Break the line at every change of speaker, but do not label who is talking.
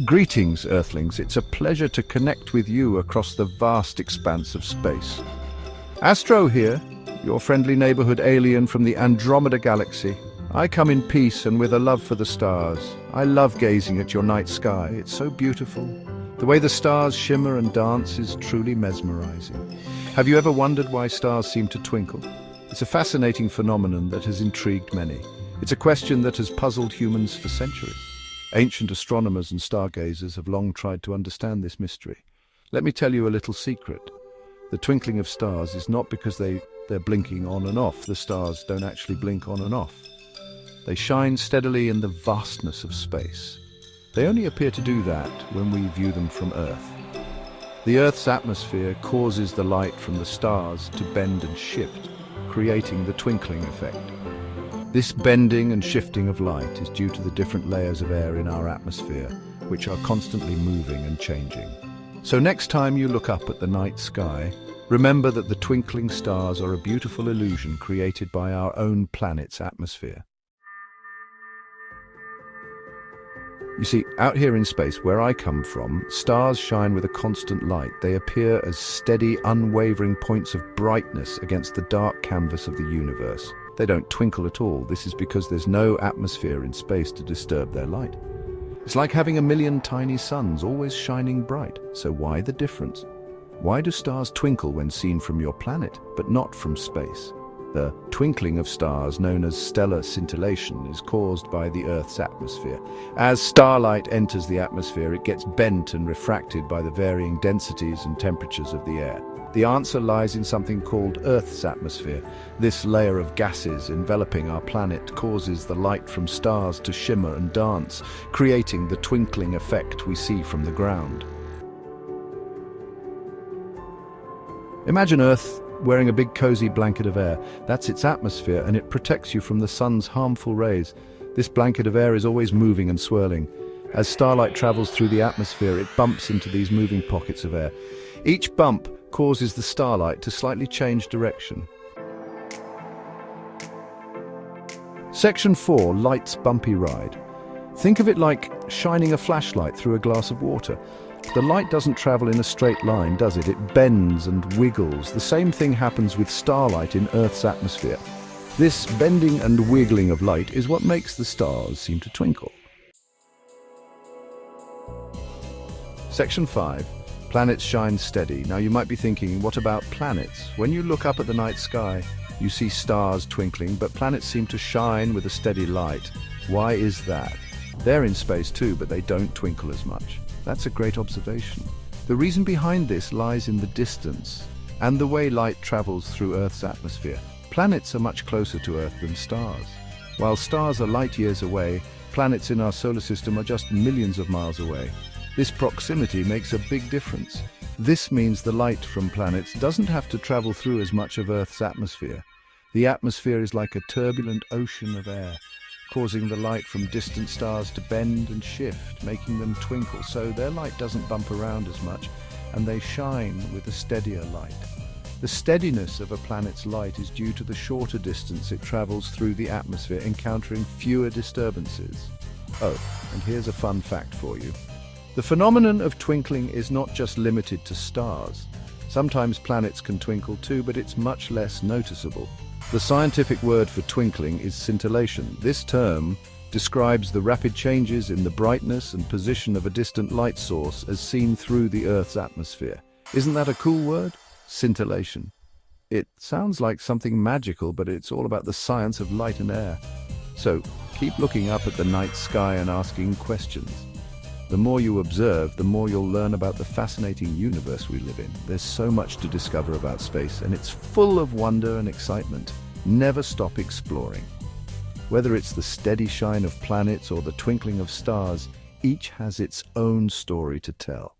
Greetings, Earthlings. It's a pleasure to connect with you across the vast expanse of space. Astro here, your friendly neighborhood alien from the Andromeda Galaxy. I come in peace and with a love for the stars. I love gazing at your night sky. It's so beautiful. The way the stars shimmer and dance is truly mesmerizing. Have you ever wondered why stars seem to twinkle? It's a fascinating phenomenon that has intrigued many. It's a question that has puzzled humans for centuries. Ancient astronomers and stargazers have long tried to understand this mystery. Let me tell you a little secret. The twinkling of stars is not because they're blinking on and off. The stars don't actually blink on and off. They shine steadily in the vastness of space. They only appear to do that when we view them from Earth. The Earth's atmosphere causes the light from the stars to bend and shift, creating the twinkling effect. This bending and shifting of light is due to the different layers of air in our atmosphere, which are constantly moving and changing. So next time you look up at the night sky, remember that the twinkling stars are a beautiful illusion created by our own planet's atmosphere. You see, out here in space, where I come from, stars shine with a constant light. They appear as steady, unwavering points of brightness against the dark canvas of the universe. They don't twinkle at all. This is because there's no atmosphere in space to disturb their light. It's like having a million tiny suns always shining bright. So why the difference? Why do stars twinkle when seen from your planet, but not from space? The twinkling of stars, known as stellar scintillation, is caused by the Earth's atmosphere. As starlight enters the atmosphere, it gets bent and refracted by the varying densities and temperatures of the air. The answer lies in something called Earth's atmosphere. This layer of gases enveloping our planet causes the light from stars to shimmer and dance, creating the twinkling effect we see from the ground. Imagine Earth wearing a big cozy blanket of air. That's its atmosphere, and it protects you from the sun's harmful rays. This blanket of air is always moving and swirling. As starlight travels through the atmosphere, it bumps into these moving pockets of air. Each bump causes the starlight to slightly change direction. Section 4, Light's bumpy ride. Think of it like shining a flashlight through a glass of water. The light doesn't travel in a straight line, does it? It bends and wiggles. The same thing happens with starlight in Earth's atmosphere. This bending and wiggling of light is what makes the stars seem to twinkle. Section 5. Planets shine steady. Now you might be thinking, what about planets? When you look up at the night sky, you see stars twinkling, but planets seem to shine with a steady light. Why is that? They're in space too, but they don't twinkle as much. That's a great observation. The reason behind this lies in the distance and the way light travels through Earth's atmosphere. Planets are much closer to Earth than stars. While stars are light years away, planets in our solar system are just millions of miles away. This proximity makes a big difference. This means the light from planets doesn't have to travel through as much of Earth's atmosphere. The atmosphere is like a turbulent ocean of air, causing the light from distant stars to bend and shift, making them twinkle, so their light doesn't bump around as much, and they shine with a steadier light. The steadiness of a planet's light is due to the shorter distance it travels through the atmosphere, encountering fewer disturbances. Oh, and here's a fun fact for you. The phenomenon of twinkling is not just limited to stars. Sometimes planets can twinkle too, but it's much less noticeable. The scientific word for twinkling is scintillation. This term describes the rapid changes in the brightness and position of a distant light source as seen through the Earth's atmosphere. Isn't that a cool word? Scintillation. It sounds like something magical, but it's all about the science of light and air. So keep looking up at the night sky and asking questions. The more you observe, the more you'll learn about the fascinating universe we live in. There's so much to discover about space, and it's full of wonder and excitement. Never stop exploring. Whether it's the steady shine of planets or the twinkling of stars, each has its own story to tell.